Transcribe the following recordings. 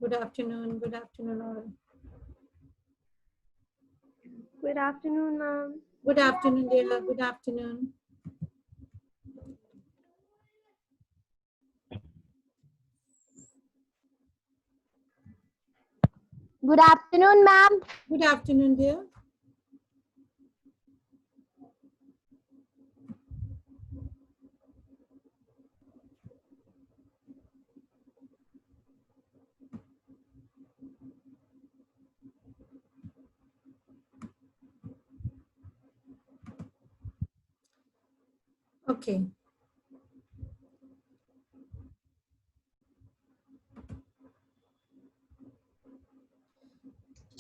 Good afternoon. Good afternoon, all. Good afternoon, ma'am. Good afternoon, dear. Good afternoon. Good afternoon, ma'am. Good afternoon, dear. Okay.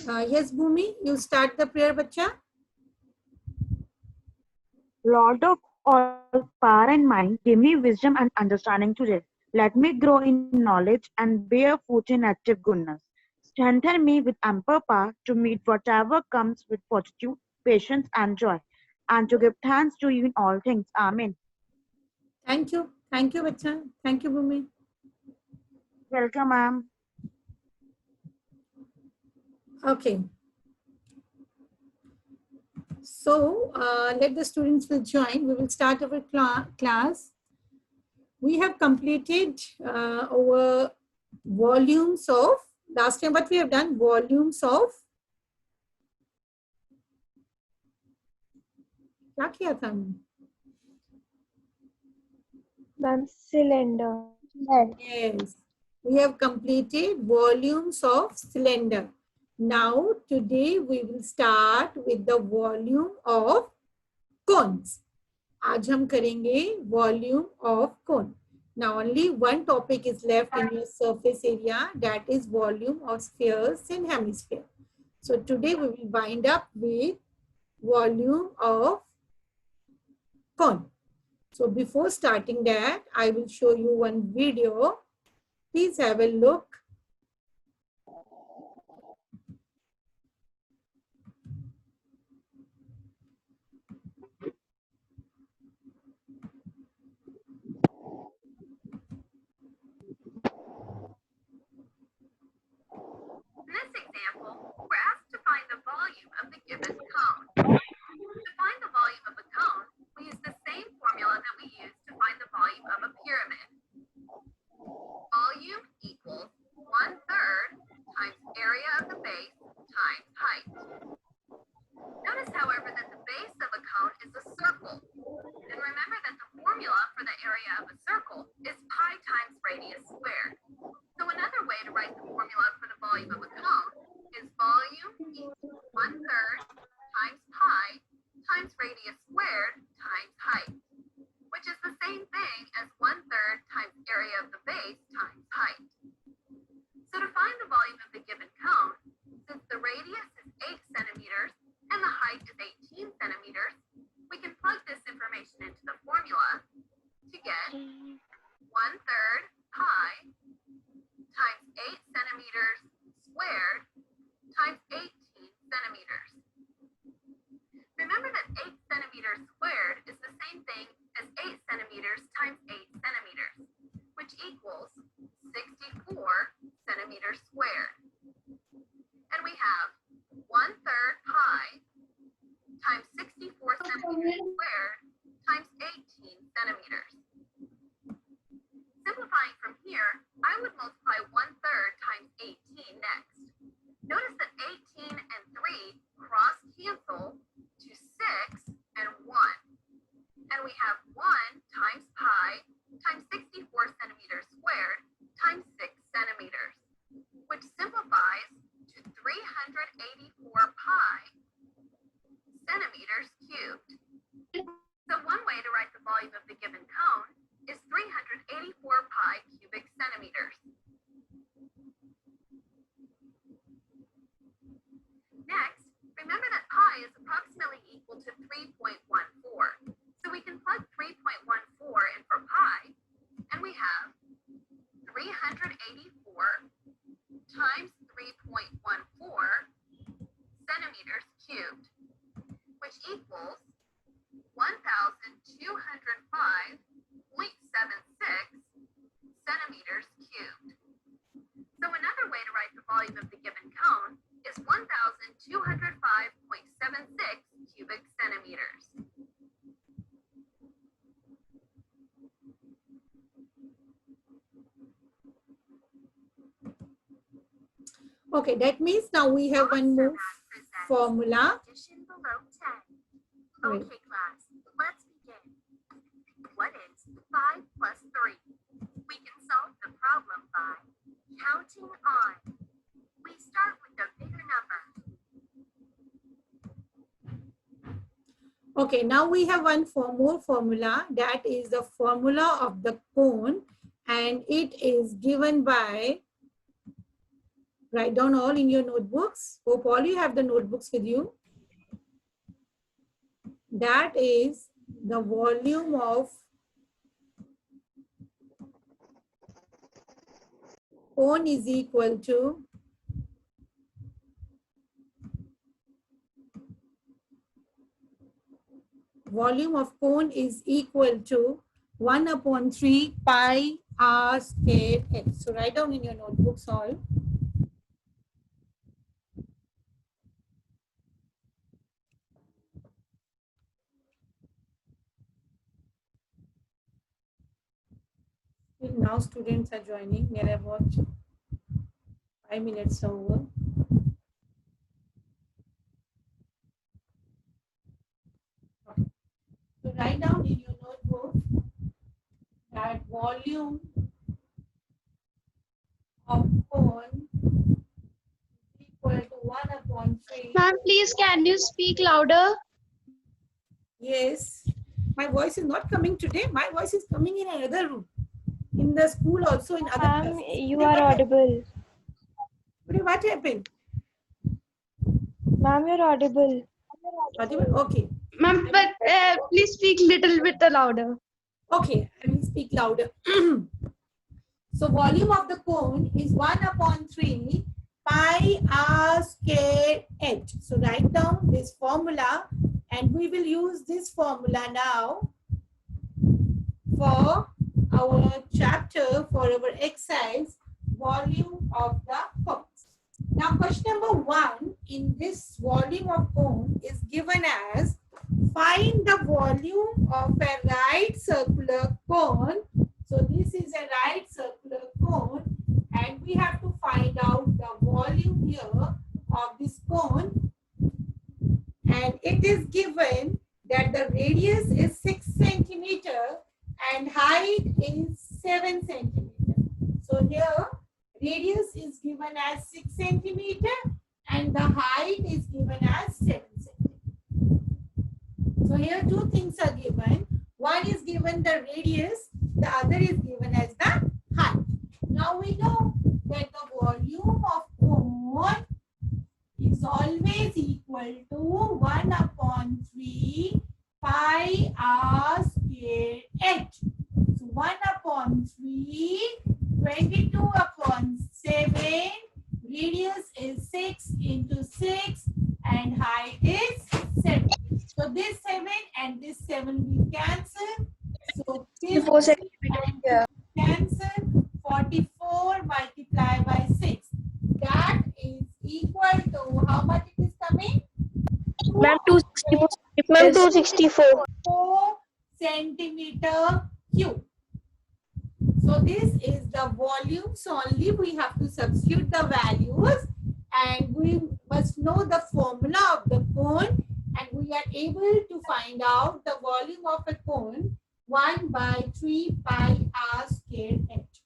Yes, Bhumi, you start the prayer, bacha. Lord of all power and might, give me wisdom and understanding today. Let me grow in knowledge and bear fruit in active goodness. Strengthen me with ample power to meet whatever comes with fortitude, patience, and joy, and to give thanks to you in all things. Amen. Thank you. Thank you, bacha. Thank you, Bhumi. Welcome, ma'am. Okay. So let the students will join. We will start our class. We have completed our volumes of, last time what we have done, volumes of, क्या किया था हमने? Ma'am, cylinder. Yes, we have completed volumes of cylinder. Now today we will start with the volume of cones. आज हम करेंगे volume of cone. Now only one topic is left in your surface area, that is volume of spheres and hemisphere. So today we will wind up with volume of cone. So before starting that, I will show you one video. Please have a look. In this example, we're asked to find the volume of the given cone. To find the volume of a cone, we use the same formula that we use to find the volume of a pyramid. Volume equals 1/3 times area of the base times height. Notice, however, that the base of a cone is a circle. And remember that the formula for the area of a circle is pi times radius squared. So another way to write the formula for the volume of a cone is volume equals 1/3 times pi times radius squared times height, which is the same thing as 1/3 times area of the base times height. So to find the volume of the given cone, since the radius is 8 centimeters and the height is 18 centimeters, we can plug this information into the formula to get 1/3 pi times 8 centimeters squared times 18 centimeters. Remember that 8 centimeters squared is the same thing as 8 centimeters times 8 centimeters, which equals 64 centimeters squared. And we have 1/3 pi times 64 centimeters squared times 18 centimeters. Simplifying from here, I would multiply 1/3 times 18 next. Notice that 18 and 3 cross cancel to 6 and 1. And we have 1 times pi times 64 centimeters squared times 6 centimeters, which simplifies to 384 pi centimeters cubed. So one way to write the volume of the given cone is 384 pi cubic centimeters. Next, remember that pi is approximately equal to 3.14. So we can plug 3.14 in for pi, and we have 384 times 3.14 centimeters cubed, which equals 1,205.76 centimeters cubed. So another way to write write the volume of the given cone is 1,205.76 cubic centimeters. Okay, that means now we have one more formula. Addition below 10. Right. Okay, class, let's begin. What is 5 plus 3? We can solve the problem by counting on. We start with the bigger number. Okay, now we have one more formula, that is the formula of the cone, and it is given by, write down all in your notebooks. Hope all you have the notebooks with you. That is the volume of cone is equal to volume of cone is equal to 1/3 pi r squared h. So write down in your notebooks all. Now students are joining. Near about 5 minutes over. Okay. So write down in your notebook that volume of cone is equal to 1/3. Ma'am, please can you speak louder? Yes. My voice is not coming today. My voice is coming in another room. In the school also, in other Ma'am, classes. you Today are what audible. happened? Today what happened? Ma'am, you're audible. Audible? Okay. Ma'am, but please speak little bit louder. Okay, I will speak louder. So volume of the cone is 1/3 pi r squared h. So write down this formula, and we will use this formula now for our chapter, for our exercise, volume of the cones. Now question number 1 in this volume of cone is given as find the volume of a right circular cone. So this is a right circular cone, and we have to find out the volume here of this cone, and it is given that the radius is 6 centimeter and height is 7 centimeter. So here radius is given as 6 centimeter and the height is given as 7 centimeter. So here two things are given. One is given the radius, the other is given as the height. Now we know that the volume of cone is always equal to 1/3 pi r squared h. So 1/3, 22/7, radius is 6 into 6 and height is 7. So this 7 and this 7 will cancel. So this 4 centimeters. cancel. 44 multiplied by 6. That is equal to how much it is coming? Ma'am, 264. Ma'am, 264. 4 centimeter cube. So this is the volumes only. We have to substitute the values, and we must know the formula of the cone, and we are able to find out the volume of a cone 1/3 pi r squared h.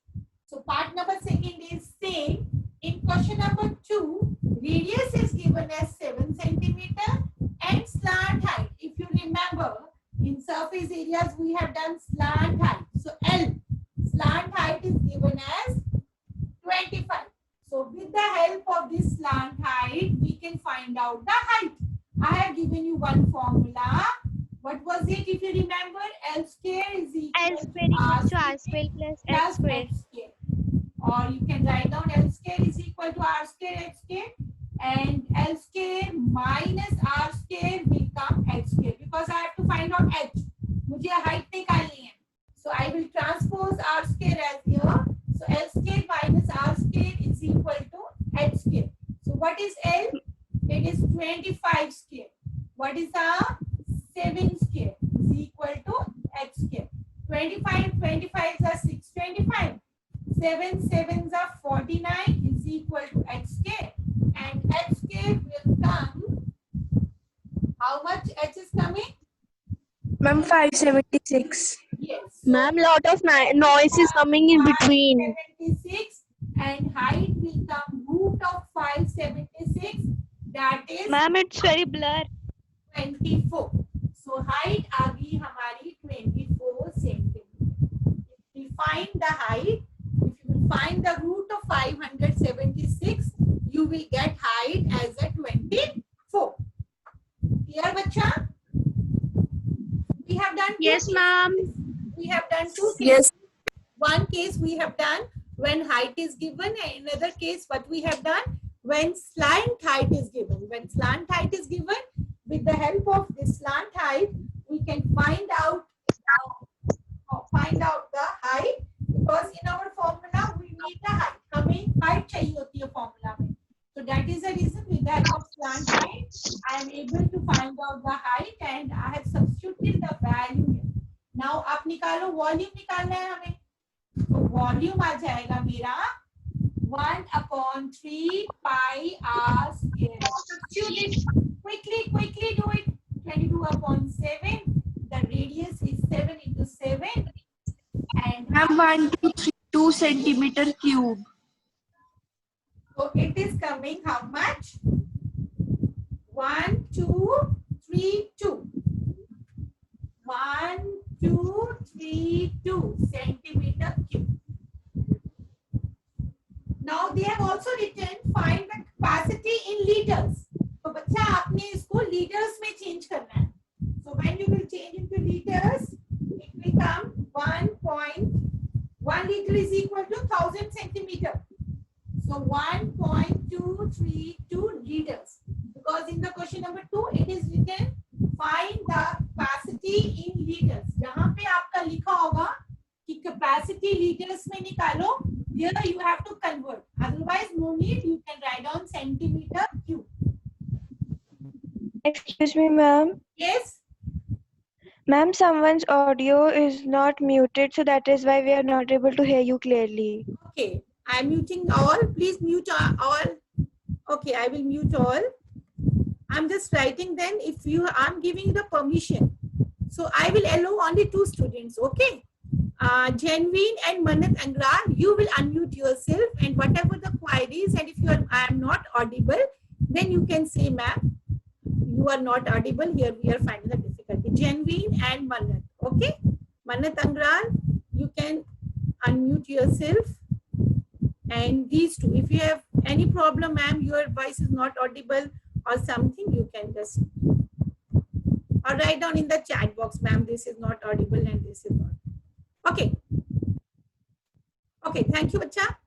So part number 2 is same. In question number 2, radius is given as 7 centimeter and slant height. If you remember, in surface areas we have done slant height. So L, slant height is given as 25. So with the help of this slant height, we can find out the height. I have given you one formula. What was it, if you remember? L square is equal to R square plus plus H square. Or you can write down L square is equal to R square H square, and L square minus R square will come H square, because I have to find out H. मुझे height निकालनी है. So I will transpose R square as here. So L square minus R square is equal to What is L? It is 25 square. What is the 7 square? Is equal to H square. 25 25s are 625. 7 7s are 49 is equal to H square. And H square will come. How much H is coming? Ma'am, 576. Yes. Ma'am, lot of noise is coming in between. 576 and height will come root of 576. That is Ma'am, it's very blur. 24. So height आ गई हमारी 24 centimeter. If we find the height, if you will find the root of 576, you will get height as a 24. Clear, bacha? We have done two Yes, cases. ma'am. We have done two cases. One case we have done when height is given, and another case what we have done when slant height is given. When slant height is given, with the help of this slant height, we can find out the height, because in our formula we need the height. हमें height चाहिए होती है formula में. So that is the reason with the help of slant height, I am able to find out the height and I have substituted the value here. Now आप निकालो, volume निकालना है हमें. तो volume आ जाएगा मेरा 1/3 pi r square. Substitute it. Quickly do it. 22/7. The radius is 7 into 7. And Ma'am, 1 to 2 centimeter cube. so it is coming how much? 1 2 3 2. 1 2 3 2 centimeter cube. Now they have also written find the capacity in liters. तो बच्चा आपने इसको liters में change करना है. So when you will change into liters, it will come 1 liter is equal to 1000 centimeter. So 1.232 liters. Because in the question number 2, it is written find the capacity in liters. यहाँ पे आपका लिखा होगा कि capacity liters में निकालो. Here you have to convert. Otherwise, no need. You can write down centimeter cube. Excuse me, ma'am. Yes. Ma'am, someone's audio is not muted, so that is why we are not able to hear you clearly. Okay. I am muting all. Please mute all. Okay, I will mute all. I'm just writing then. If you, I'm giving you the permission. So I will allow only 2 students. Okay. Janveen and Manat Angrar, you will unmute yourself and whatever the queries, and if you are, I am not audible, then you can say, ma'am, you are not audible. Here we are finding the difficulty. Janveen and Manat. Okay. Manat Angrar, you can unmute yourself. And these two, if you have any problem, ma'am, your voice is not audible or something, you can just or write down in the chat box, ma'am, this is not audible and this is not. Okay. Okay, thank you, bacha.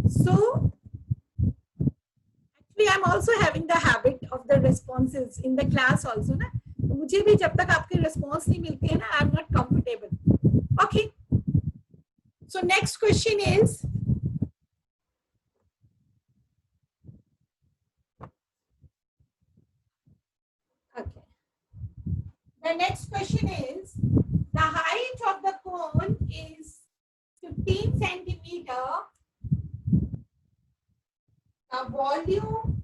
So, actually, I'm also having the habit of the responses in the class also, na? मुझे भी जब तक आपके response नहीं मिलते हैं ना, I'm not comfortable. Okay. So, next question is, okay. The next question is, the height of the cone is 15 centimeter. The volume,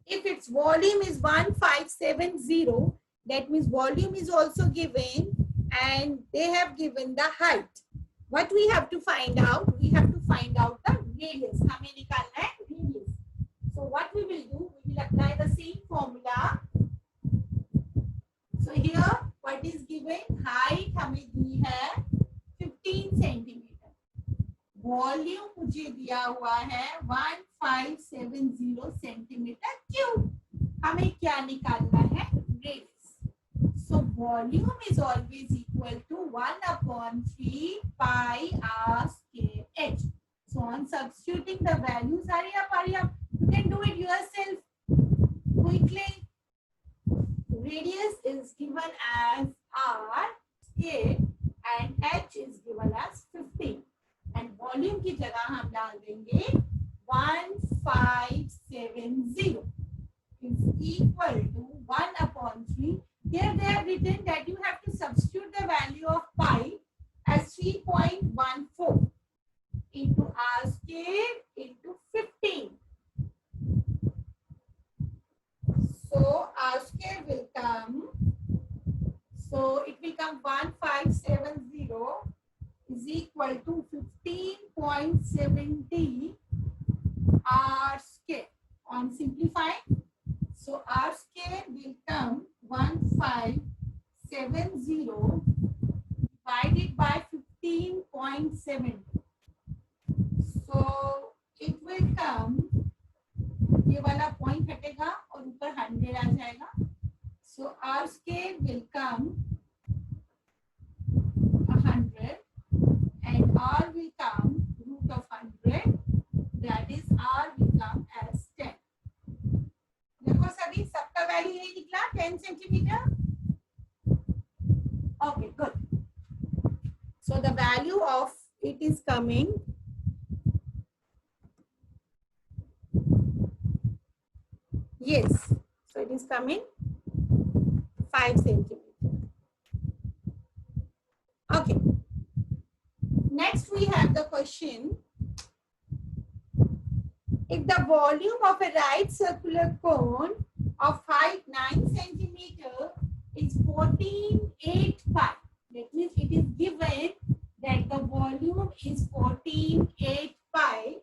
if its volume is 1570, that means volume is also given and they have given the height. What we have to find out? We have to find out the radius. हमें निकालना है radius. So what we will do? We will apply the same formula. So here what is given? Height हमें दी है 15 centimeter. Volume मुझे दिया हुआ है 1570 centimeter cube. हमें क्या निकालना है? Radius. So volume is always equal to 1/3 pi r square h. So on substituting the values, hurry up. You can do it yourself quickly. Radius is given as r square and h is given as 15. And volume की जगह हम डाल देंगे 1570. equal to 1 upon 3. Here they have written that you have to substitute the value of pi as 3.14 into r square into 15. So r square will come, so it will come 1570 is equal to 15.70 r square. On simplifying, so r square will come 1570 divided by 15.70. So it will come, ये वाला point हटेगा और ऊपर 100 आ जाएगा. So r square will come 100 and r will come root of 100, that is r will come as 10. देखो सभी सबका value यही निकला 10 centimetre. Okay, good. So the value of it is coming yes, so it is coming 5 centimeter. Okay. Next we have the question. If the volume of a right circular cone of height 9 centimeter is 14.8 pi, that means it is given that the volume is 14.8 pi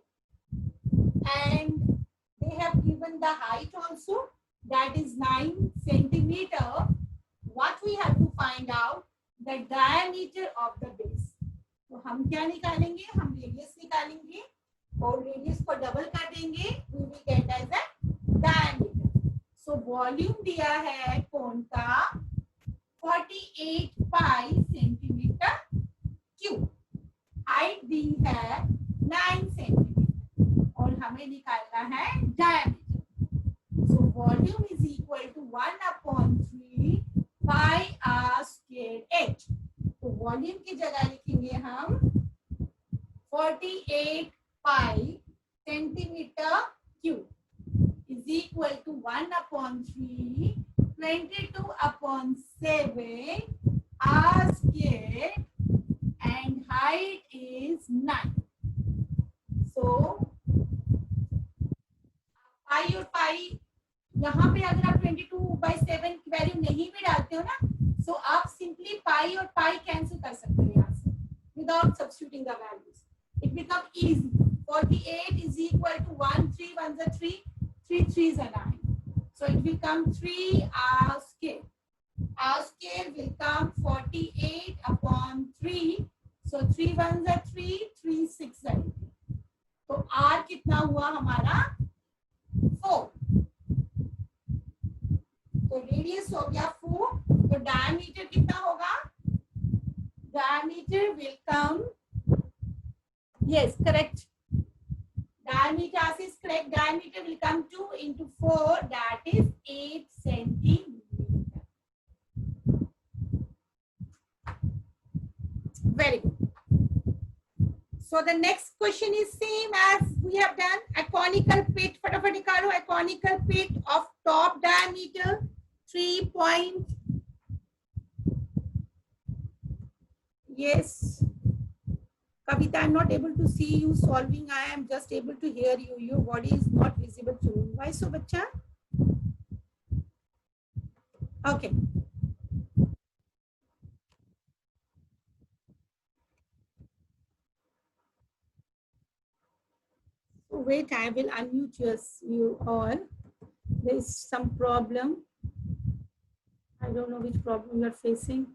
and they have given the height also, that is 9 centimeter. What we have to find out the diameter of the base. तो हम क्या निकालेंगे, हम radius निकालेंगे और radius को double कर देंगे, we will get as a diameter. So volume दिया है कोन का 48 पाई सेंटीमीटर क्यूब, हाइट दी है 9 सेंटीमीटर और हमें निकालना है diameter. So volume is equal to 1/3 pi r square h. तो वॉल्यूम की जगह लिखेंगे हम 48 pi centimetre cube is equal to 1/3 22/7 r square and height is 9. So पाई और पाई यहाँ पे अगर आप 22/7 की वैल्यू नहीं भी डालते हो ना, so आप सिंपली पाई और पाई कैंसिल कर सकते हो यहाँ से without substituting the values. It becomes easy. 48 is equal to 1 3 1s are 3 3 3s are 9. So it will come 3 r square. R square will come 48/3. So 3 1s are 3 3 6 are 8. तो r कितना हुआ हमारा 4. तो रेडियस हो गया 4. तो डायमीटर कितना होगा, diameter will come, yes, correct. Diameter is correct. Diameter will come 2 into 4, that is 8 centimeter. Very good. So the next question is same as we have done. A conical pit. फटाफट निकालो. A conical pit of top diameter 3 point. Yes. Kavita, I am not able to see you solving. I am just able to hear you. Your body is not visible to me. Why so, bacha? Okay. So wait, I will unmute you all. There is some problem. I don't know which problem you are facing.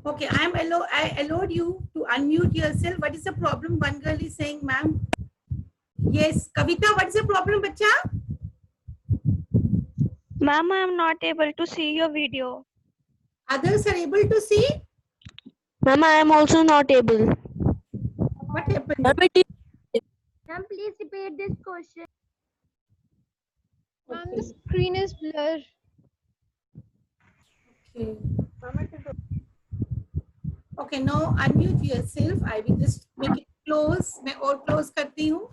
Okay, I allowed you to unmute yourself. What is the problem? One girl is saying, ma'am. Yes, Kavita, what is the problem, bacha? Ma'am, I am not able to see your video. Others are able to see? Ma'am, I am also not able. What happened? Ma'am, please repeat this question. Ma'am, Okay. the screen is blur. Okay. Okay, now unmute yourself. I will just make it close. मैं और close करती हूँ.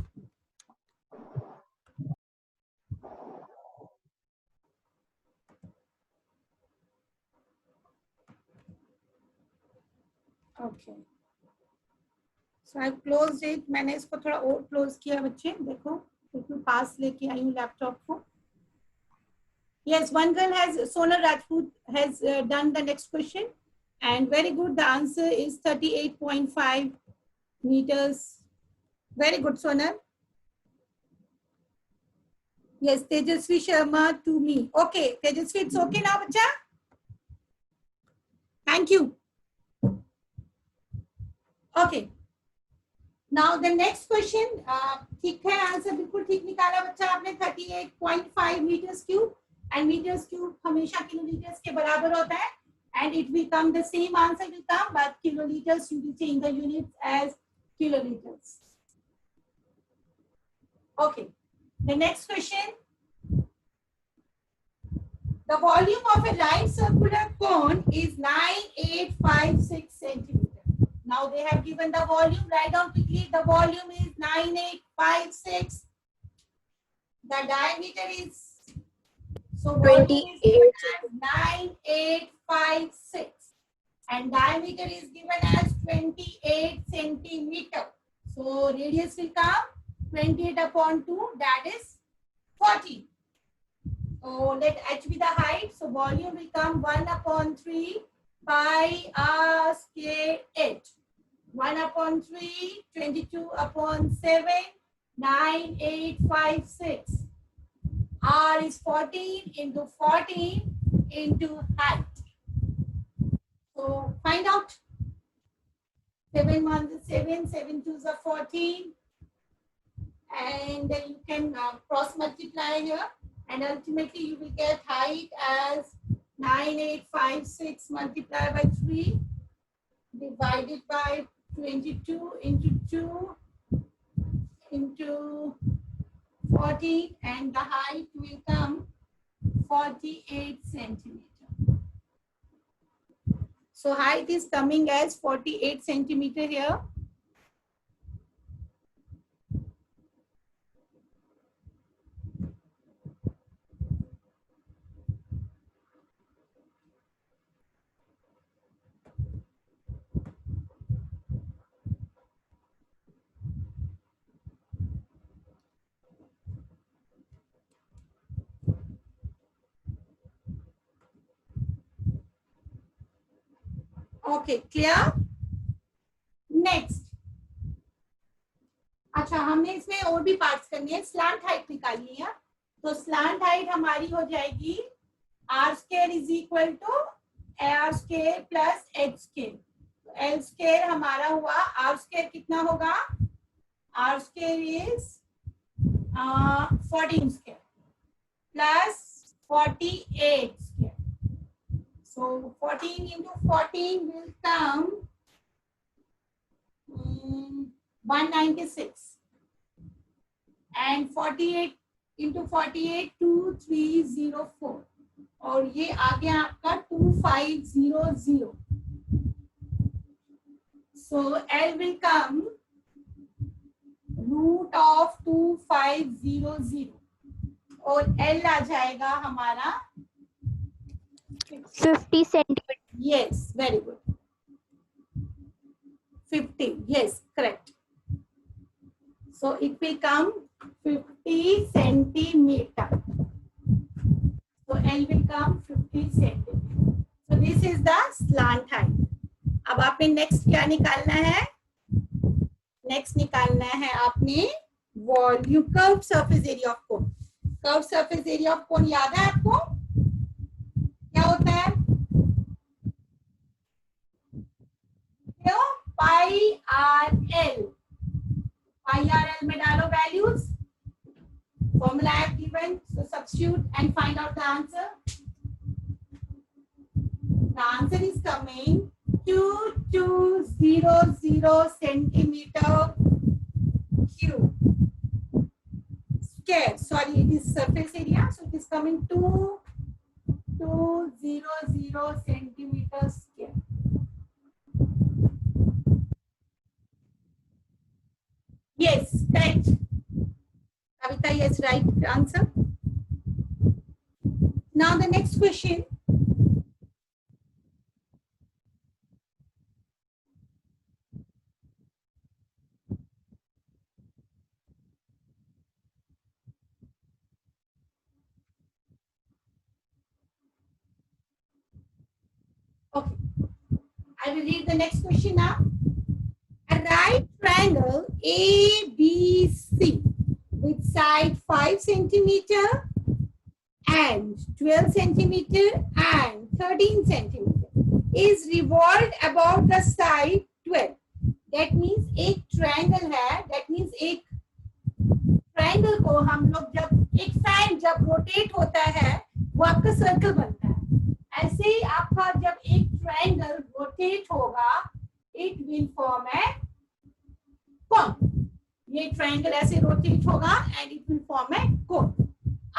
Okay. So I've closed it. मैंने इसको थोड़ा और close किया बच्चे. देखो, बिल्कुल पास लेके आई हूँ laptop को. Yes, one girl has, Sonal Rajput has done the next question. And very good, the answer is 38.5 meters. Very good, Sonal. Yes, Tejasvi Sharma to me. Okay, Tejasvi, it's okay now, bacha? Thank you. Okay. Now the next question, ठीक है, answer बिल्कुल ठीक निकाला बच्चा आपने 38.5 meters cube, and meters cube हमेशा kiloliters के बराबर होता है, and it will come, the same answer will come, but kiloliters you will change the units as kiloliters. Okay, the next question, the volume of a right circular cone is 9856 centimeters. Now they have given the volume, write down quickly, the volume is 9856, the diameter is, so volume is given as 9856 and diameter is given as 28 centimeter. So radius will come 28 upon 2, that is 40. So let h be the height, so volume will come 1 upon 3 pi r square h. 1 upon 3, 22 upon 7, 9856. R is 14 into 14 into height. So find out. 7 1s is 7, 7 2s are 14. And then you can cross multiply here. And ultimately you will get height as 9856 multiplied by 3 divided by 22 into 2 into 14, and the height will come 48 centimeter. So height is coming as 48 centimeter here. Okay, clear? Next. अच्छा, हमने इसमें और भी parts करनी है. Slant height निकालनी है, तो स्लांट हाइट हमारी हो जाएगी r square is equal to r square plus h square. तो l स्क्वायर हमारा हुआ, r स्क्वायर कितना होगा, r square is 14 square plus 48 square. So 14 into 14 will come 196, and 48 into 48 2304, और ये आ गया आपका 2500. So L will come root of 2500, और L आ जाएगा हमारा 50 centimeter. Yes, very good. 50, yes, correct. So it will come 50 centimeter. So L will come 50 centimeter. So this is the slant height. अब आपने next क्या निकालना है? Next निकालना है आपने volume, curved surface area of cone. Curved surface area of cone याद है आपको? क्या होता है? पाई आर एल. पाई आर एल में डालो values. Formula I have given, so substitute and find out the answer. The answer is coming 2200 centimeter cube square. Sorry, it is surface area, so it is coming 2200 centimeter square. Yes, correct. Kavita, yes, right answer. Now the next question. Okay, I will read the next question now. A right triangle ABC with side 5 centimeter and 12 centimeter and 13 centimeter is revolved about the side 12. That means एक triangle है, that means एक triangle को हम लोग जब एक side जब rotate होता है वो आपका circle बनता है. ऐसे ही आपका जब एक triangle rotate होगा it will form a cone. ये triangle ऐसे rotate होगा and it will form a cone.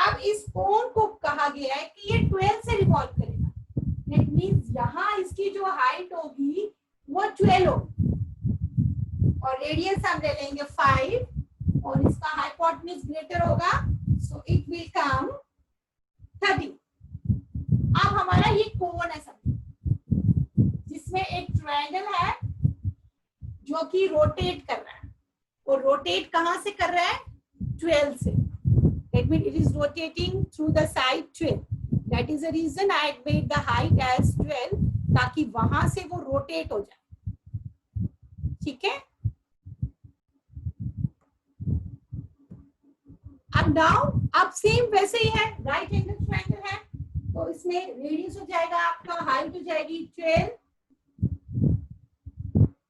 अब इस कोन को कहा गया है कि ये 12 से रिवॉल्व करेगा. That means यहाँ इसकी जो हाइट होगी वो 12 होगी और रेडियस हम ले लेंगे 5 और इसका हाइपोटेन्यूज ग्रेटर होगा, सो इट विल कम 30. अब हमारा ये कोन है सब जिसमें एक ट्रायंगल है जो कि रोटेट कर रहा है. और रोटेट कहाँ से कर रहा है? 12 से. That means it is rotating through the side 12. That is the reason I made the height as 12 ताकि वहां से वो rotate हो जाए. ठीक है. अब now अब सेम वैसे ही है, राइट एंगल ट्रायंगल है तो इसमें रेडियस हो जाएगा आपका, हाइट हो जाएगी 12,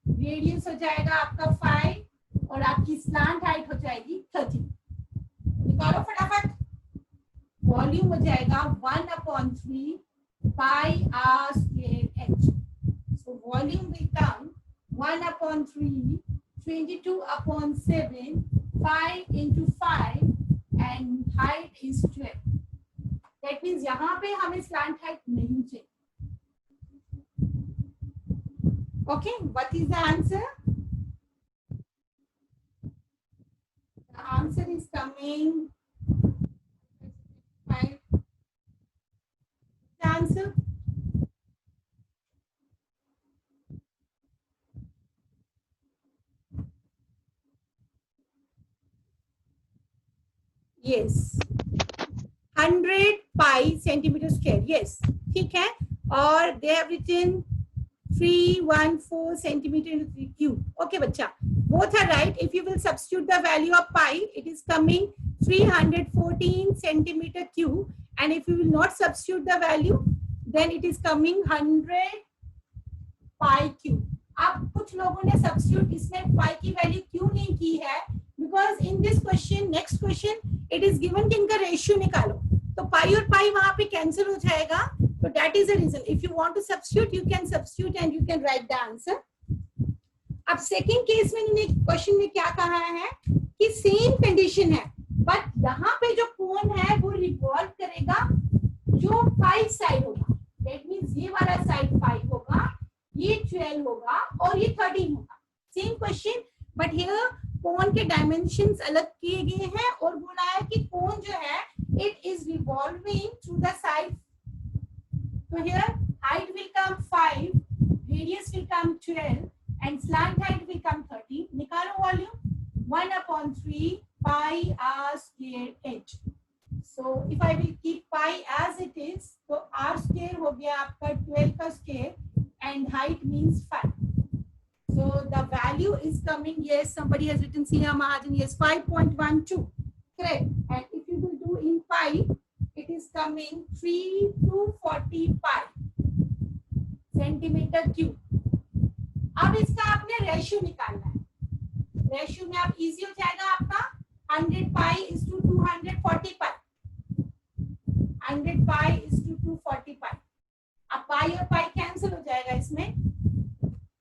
रेडियस हो जाएगा आपका 5 और आपकी स्लांट हाइट हो जाएगी 30. निकालो फटाफट. वॉल्यूम हो जाएगा 1/3 pi r square h. So volume will come 1/3 22/7 5 into 5 and height is 12. That means यहाँ पे हमें slant height नहीं चाहिए. Okay, what is the answer? The answer is coming. The answer. Yes. 100 pi centimeter square. Yes. ठीक है. और they have written 314 centimeter into 3 cube. Okay, बच्चा. Both are right. If you will substitute the value of pi, it is coming 314 centimeter cube. And if you will not substitute the value, then it is coming 100 pi cube. अब कुछ लोगों ने substitute इसमें pi की value क्यों नहीं की है? Because in this question, next question, it is given कि इनका ratio निकालो. तो pi और pi वहाँ पे cancel हो जाएगा. So that is the reason. If you want to substitute, you can substitute and you can write the answer. अब सेकेंड केस में इन्होंने क्वेश्चन में क्या कहा है कि सेम कंडीशन है बट यहाँ पे जो कोन है वो रिवॉल्व करेगा जो 5 साइड होगा. दैट मींस ये वाला साइड 5 होगा, ये 12 होगा और ये 13 होगा. सेम क्वेश्चन बट हियर कोन के डायमेंशंस अलग किए गए हैं और बोला है कि कोन जो है it is revolving through the side. So here height will come 5, radius will come 12 and slant height will come 30. निकालो volume 1/3 pi r square h. So if I will keep pi as it is, तो r square हो गया आपका 12 का square and height means 5. So the value is coming, yes, somebody has written Sneha Mahajan, yes, 5.12. Correct. And if you will do in pi, it is coming 3/240 pi centimeter cube. अब इसका आपने ratio निकालना है. Ratio में आप easy हो जाएगा आपका 100 pi is to 240 pi. 100 pi is to 240 pi. अब pi और pi कैंसिल हो जाएगा इसमें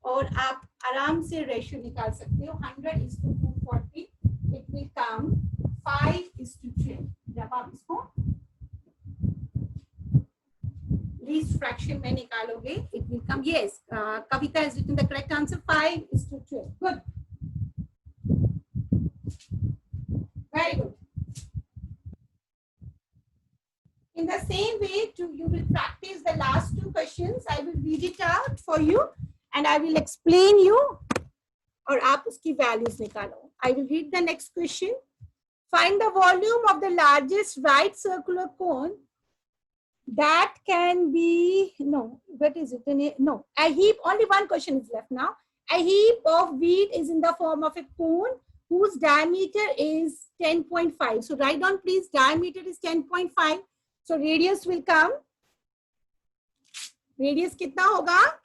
और आप आराम से रेशियो निकाल सकते हो. 100 is to 240. It will come 5 is to 12. जब आप इसको least fraction में निकालोगे, it will come. Yes, Kavita has written the correct answer. 5 is to 12. Good. In the same way, you will practice the last two questions. I will read it out for you and I will explain you. और आप उसकी values निकालो. I will read the next question. Find the volume of the largest right circular cone that can be, no, what is it? No, a heap, only one question is left now. A heap of wheat is in the form of a cone whose diameter is 10.5. So write down please, diameter is 10.5. So radius will come. Radius कितना होगा?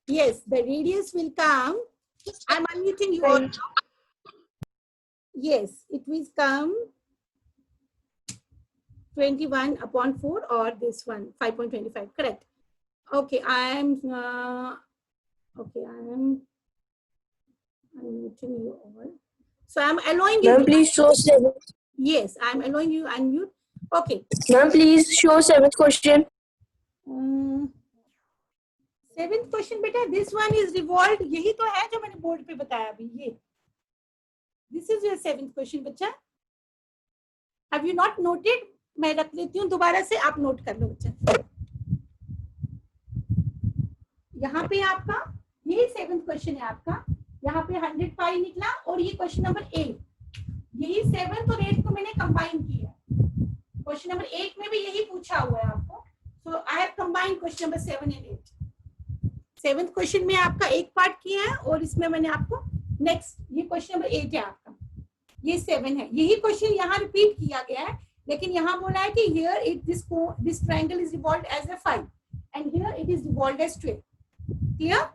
Yes, the radius will come. I'm unmuting you all. Yes, it will come 21/4 or this one 5.25. Correct. Okay, I am unmuting you all. So I'm allowing you. Ma'am, please show 7th. Yes, I'm allowing you unmute. Okay. Ma'am, please show 7th question. 7th question बेटा, this one is revolved. यही तो है जो मैंने board पे बताया अभी ये. This is your 7th question बच्चा. Have you not noted? मैं रख लेती हूँ दोबारा से, आप नोट कर लो बच्चा. यहाँ पे आपका ये 7th क्वेश्चन है आपका. यहाँ पे 100 पाई निकला और ये क्वेश्चन नंबर 8. यही 7th और 8th को मैंने कंबाइन किया. क्वेश्चन नंबर 8 में भी यही पूछा हुआ है आपको. So I have combined question number 7 and 8. 7th question में आपका एक पार्ट किया है और इसमें मैंने आपको नेक्स्ट ये क्वेश्चन नंबर 8 है आपका. ये 7 है. यही क्वेश्चन यहाँ रिपीट किया गया है, लेकिन यहाँ बोला है कि here it this triangle is revolved as a 5 and here it is revolved as 12. Clear?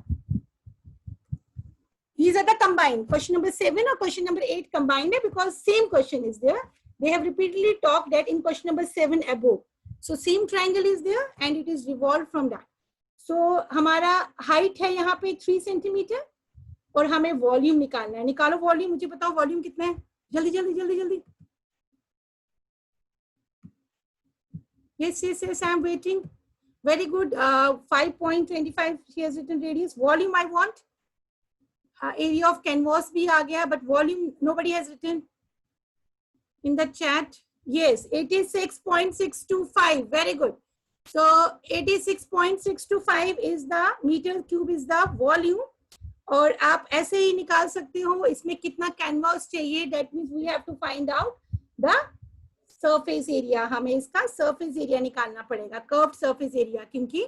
These are the combined. Question number 7 or question number 8 combined है because same question is there. They have repeatedly talked that in question number 7 above. So same triangle is there and it is revolved from that. So हमारा height है यहाँ पे 3 centimetre और हमें volume निकालना है. निकालो वॉल्यूम. मुझे बताओ वॉल्यूम कितना है. जल्दी जल्दी जल्दी जल्दी. Yes, yes, yes, I am waiting. Very good. 5.25 she has written radius. Volume I want. Area of canvas भी आ गया, but volume nobody has written in the chat. Yes, 86.625. Very good. So 86.625 is the meter cube is the volume. और आप ऐसे ही निकाल सकते हो इसमें कितना कैनवास चाहिए. That means we have to find out the surface area. हमें इसका surface area निकालना पड़ेगा. Curved surface area क्योंकि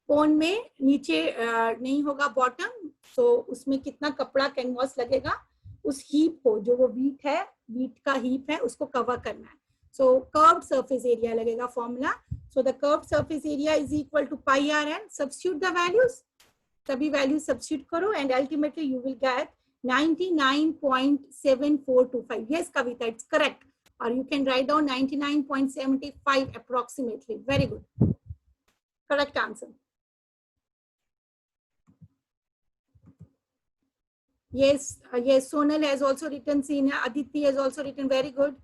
कोन में नीचे नहीं होगा बॉटम, तो उसमें कितना कपड़ा कैनवास लगेगा उस हीप को, जो वो वीट है, वीट का हीप है, उसको कवर करना है. सो कर्व्ड सरफेस एरिया लगेगा formula. So the curved surface area is equal to pi r n. Substitute the values. सभी वैल्यूज सब्स्टिट्यूट करो and ultimately you will get 99.7425. yes Kavita, it's correct. Or you can write down 99.75 approximately. Very good. Correct answer. Yes, yes, Sonal has also written, Sina, Aditi has also written, very good.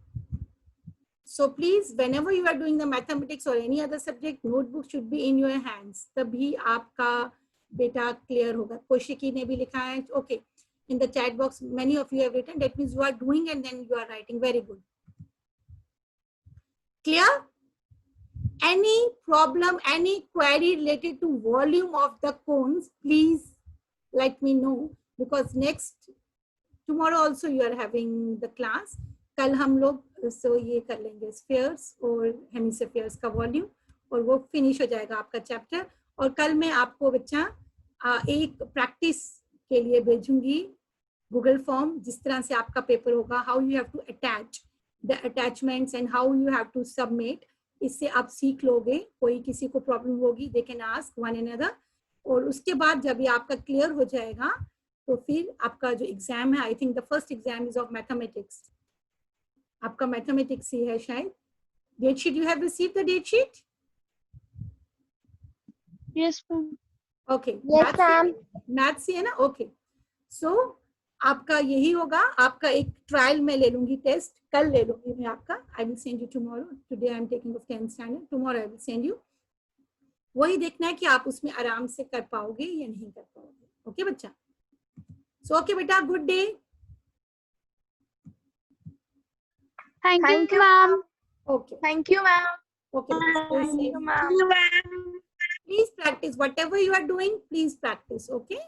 So please, whenever you are doing the mathematics or any other subject, notebook should be in your hands. तभी आपका बेटा clear होगा. कोशिकी ने भी लिखा है. Okay, in the chat box, many of you have written. That means you are doing and then you are writing. Very good. Clear? Any problem, any query related to volume of the cones, please let me know. Because tomorrow also you are having the class. कल हम लोग so ये कर लेंगे spheres और hemispheres का volume और वो finish हो जाएगा आपका chapter. और कल मैं आपको बच्चा एक practice के लिए भेजूंगी Google form, जिस तरह से आपका पेपर होगा, how you have to attach the attachments and how you have to submit. इससे आप सीख लोगे. कोई किसी को प्रॉब्लम होगी, they can ask one another. और उसके बाद जब ये आपका क्लियर हो जाएगा तो फिर आपका जो एग्जाम है, I think the first exam is of mathematics. आपका मैथमेटिक्स ही है शायद. Date sheet, you have received the date sheet? Yes, ma'am. Okay. Yes, ma'am. Maths ही है ना. ओके. सो आपका यही होगा. आपका एक ट्रायल में ले लूंगी, टेस्ट कल ले लूंगी मैं आपका. I will send you tomorrow. Today I am taking of 10th standard. Tomorrow I will send you. वही देखना है कि आप उसमें आराम से कर पाओगे या नहीं कर पाओगे. ओके बच्चा. So okay beta, good day. Thank you, ma'am. Okay. Thank you, ma'am. Okay. Stay safe. Please practice whatever you are doing. Please practice. Okay.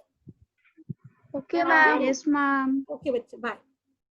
Okay, ma'am. Yes, ma'am. Okay, bye.